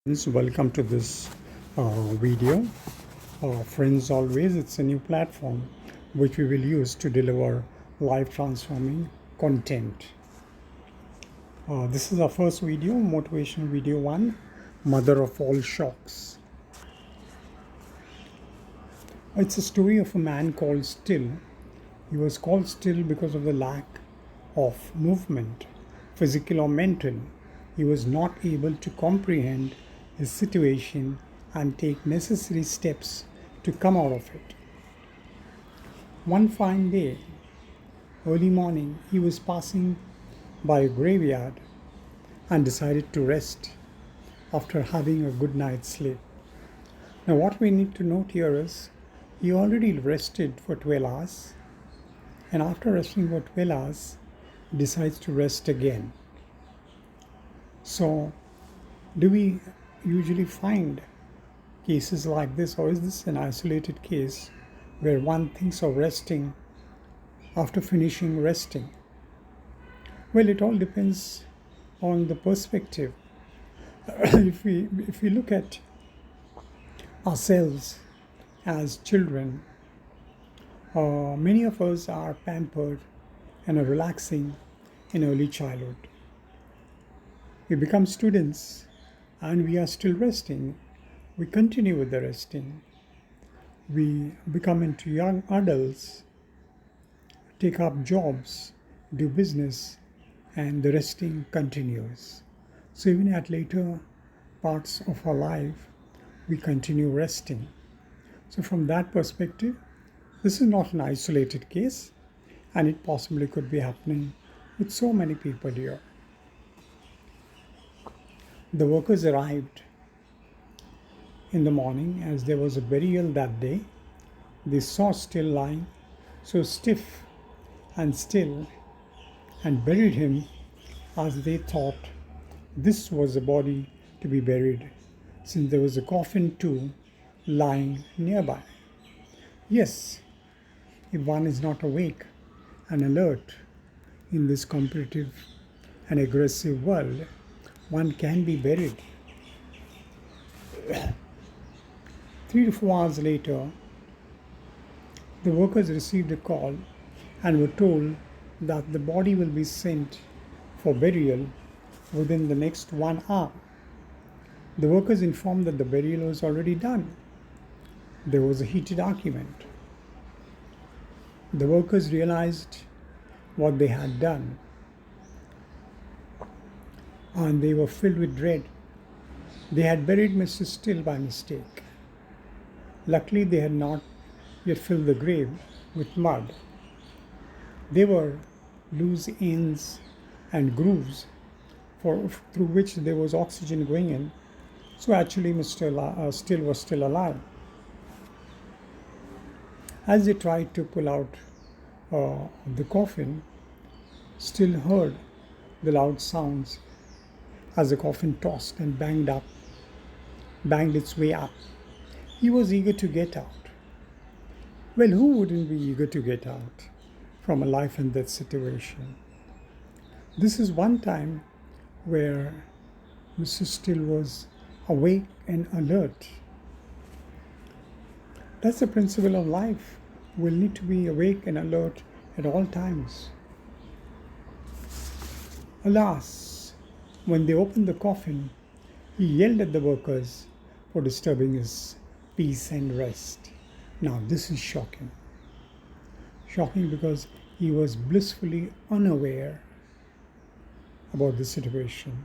Friends, welcome to this video. Friends, always it's a new platform which we will use to deliver life transforming content. This is our first video, motivational video 1, Mother of All Shocks. It's a story of a man called Still. He was called Still because of the lack of movement, physical or mental. He was not able to comprehend his situation and take necessary steps to come out of it. One fine day, early morning, he was passing by a graveyard and decided to rest after having a good night's sleep. Now, what we need to note here is he already rested for 12 hours, and after resting for 12 hours, decides to rest again. So, do we usually find cases like this, or is this an isolated case where one thinks of resting after finishing resting? Well, it all depends on the perspective. if we look at ourselves as children, many of us are pampered and are relaxing in early childhood. We become students and we are still resting. We continue with the resting. We become into young adults, take up jobs, do business, and the resting continues. So even at later parts of our life, we continue resting. So from that perspective, this is not an isolated case, and it possibly could be happening with so many people here. The workers arrived in the morning as there was a burial that day. They saw Still lying so stiff and still and buried him as they thought this was a body to be buried, since there was a coffin too lying nearby. Yes, if one is not awake and alert in this competitive and aggressive world, one can be buried. 3 to 4 hours later, the workers received a call and were told that the body will be sent for burial within the next 1 hour. The workers informed that the burial was already done. There was a heated argument. The workers realized what they had done, and they were filled with dread. They had buried Mr. Still by mistake. Luckily, they had not yet filled the grave with mud. There were loose ends and grooves through which there was oxygen going in. So actually, Mr. Still was still alive. As they tried to pull out the coffin, Still heard the loud sounds as the coffin tossed and banged its way up. He was eager to get out. Well, who wouldn't be eager to get out from a life and death situation? This is one time where Mr. Still was awake and alert. That's the principle of life. We'll need to be awake and alert at all times. Alas, when they opened the coffin, he yelled at the workers for disturbing his peace and rest. Now, this is shocking. Shocking because he was blissfully unaware about the situation,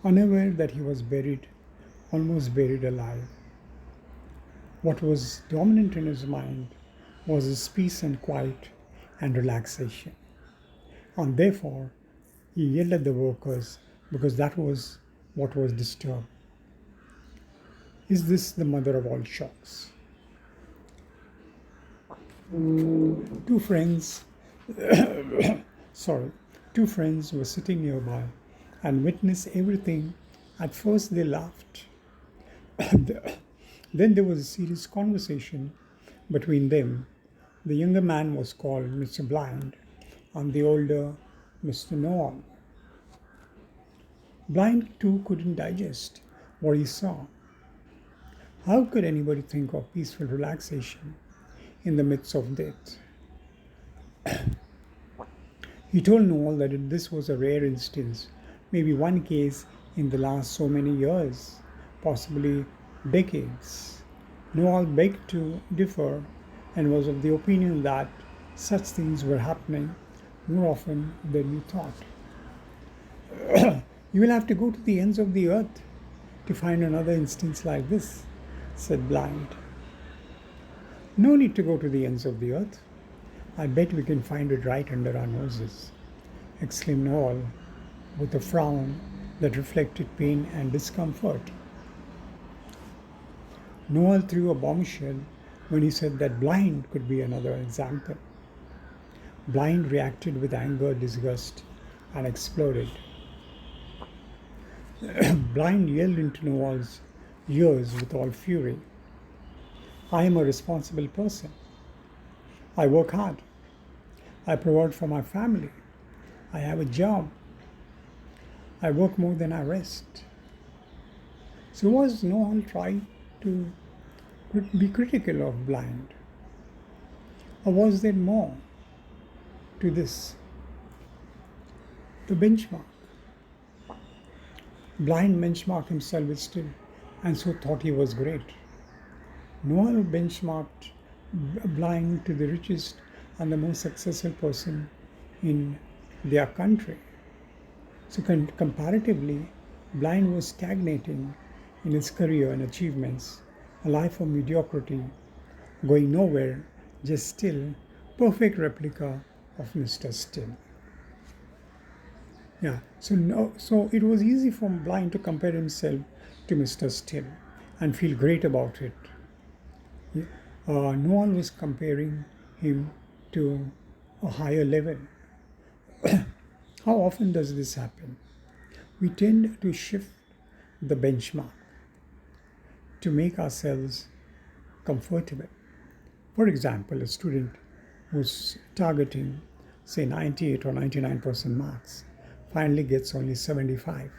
unaware that he was buried, almost buried alive. What was dominant in his mind was his peace and quiet and relaxation. And therefore, he yelled at the workers because that was what was disturbed. Is this the mother of all shocks? Two friends, two friends were sitting nearby and witnessed everything. At first they laughed. Then there was a serious conversation between them. The younger man was called Mr. Blind and the older Mr. Know-all. Blind too couldn't digest what he saw. How could anybody think of peaceful relaxation in the midst of death? He told Noel that this was a rare instance, maybe one case in the last so many years, possibly decades. Noel begged to differ and was of the opinion that such things were happening more often than we thought. You will have to go to the ends of the earth to find another instance like this, said Blind. No need to go to the ends of the earth. I bet we can find it right under our noses, exclaimed Noel with a frown that reflected pain and discomfort. Noel threw a bombshell when he said that Blind could be another example. Blind reacted with anger, disgust, and exploded. Blind yelled into Noel's ears with all fury. I am a responsible person. I work hard. I provide for my family. I have a job. I work more than I rest. So was Noel trying to be critical of Blind? Or was there more to this? The benchmark. Blind benchmarked himself with still and so thought he was great. Noel benchmarked Blind to the richest and the most successful person in their country. So comparatively, Blind was stagnating in his career and achievements, a life of mediocrity, going nowhere, just still, perfect replica of Mr. Still. Yeah, so it was easy for Blind to compare himself to Mr. Still and feel great about it. No one was comparing him to a higher level. How often does this happen? We tend to shift the benchmark to make ourselves comfortable. For example, a student who's targeting, say, 98 or 99% marks finally gets only 75.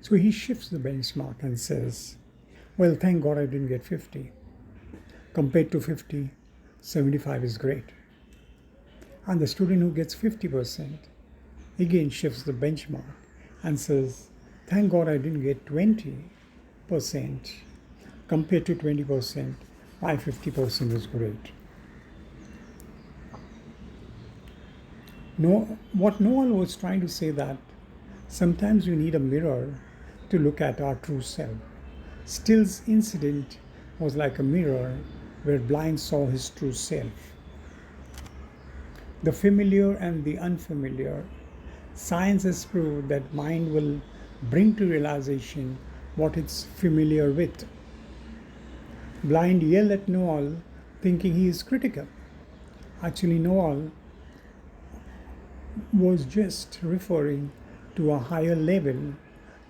So he shifts the benchmark and says, well, thank God I didn't get 50. Compared to 50, 75 is great. And the student who gets 50% again shifts the benchmark and says, thank God I didn't get 20%. Compared to 20%, my 50% is great. What Noel was trying to say that sometimes we need a mirror to look at our true self. Still's incident was like a mirror where Blind saw his true self. The familiar and the unfamiliar. Science has proved that mind will bring to realization what it's familiar with. Blind yelled at Noel, thinking he is critical. Actually, Noel was just referring to a higher level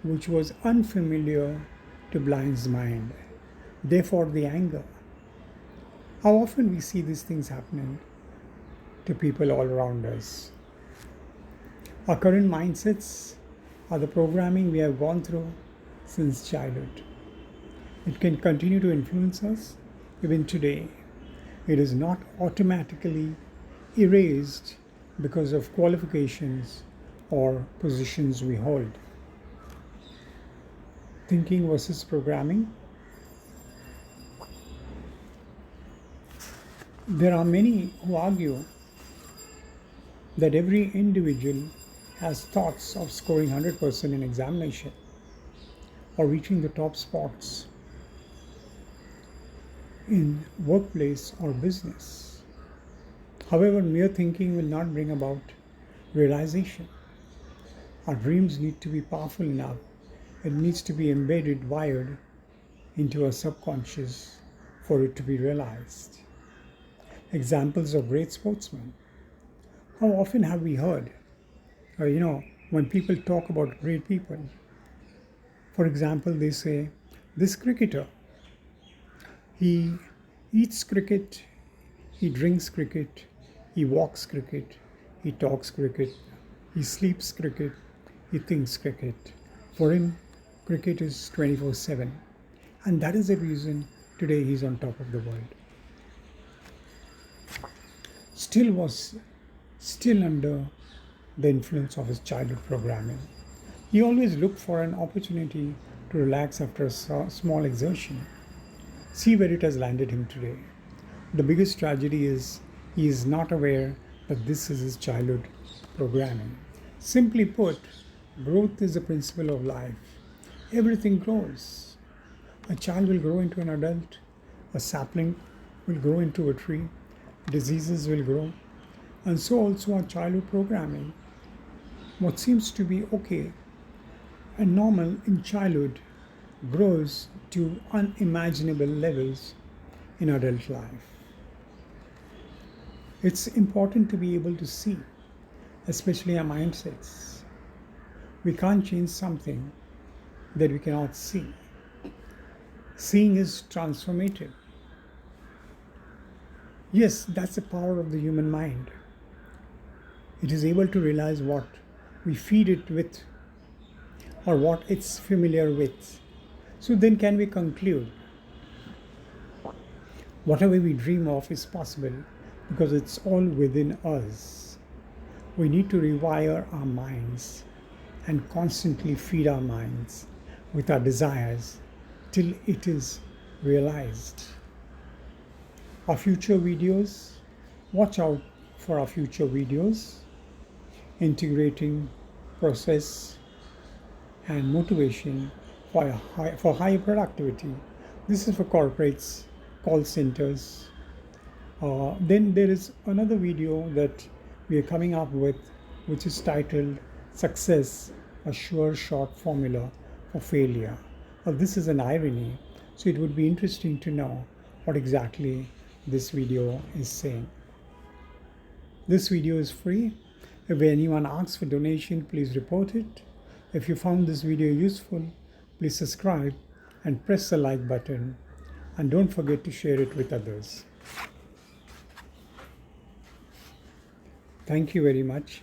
which was unfamiliar to Blind's mind. Therefore, the anger. How often we see these things happening to people all around us. Our current mindsets are the programming we have gone through since childhood. It can continue to influence us even today. It is not automatically erased because of qualifications or positions we hold. Thinking versus programming. There are many who argue that every individual has thoughts of scoring 100% in examination or reaching the top spots in workplace or business. However, mere thinking will not bring about realization. Our dreams need to be powerful enough. It needs to be embedded, wired into our subconscious for it to be realized. Examples of great sportsmen. How often have we heard, when people talk about great people? For example, they say, this cricketer, he eats cricket, he drinks cricket, he walks cricket, he talks cricket, he sleeps cricket, he thinks cricket. For him, Cricket is 24/7. And that is the reason today he's on top of the world. Still was still under the influence of his childhood programming. He always looked for an opportunity to relax after a small exertion. See where it has landed him today. The biggest tragedy is he is not aware that this is his childhood programming. Simply put, growth is the principle of life. Everything grows. A child will grow into an adult, a sapling will grow into a tree, diseases will grow, and so also our childhood programming. What seems to be okay and normal in childhood grows to unimaginable levels in adult life. It's important to be able to see, especially our mindsets. We can't change something that we cannot see. Seeing is transformative. Yes, that's the power of the human mind. It is able to realize what we feed it with or what it's familiar with. So then can we conclude whatever we dream of is possible because it's all within us. We need to rewire our minds and constantly feed our minds with our desires till it is realized. Our future videos, watch out for our future videos, integrating process and motivation for higher productivity. This is for corporates, call centers. Then there is another video that we are coming up with, which is titled Success, a Sure Shot Formula for Failure. This is an irony, so it would be interesting to know what exactly this video is saying. This video is free. If anyone asks for donation, please report it. If you found this video useful, please subscribe and press the like button. And don't forget to share it with others. Thank you very much.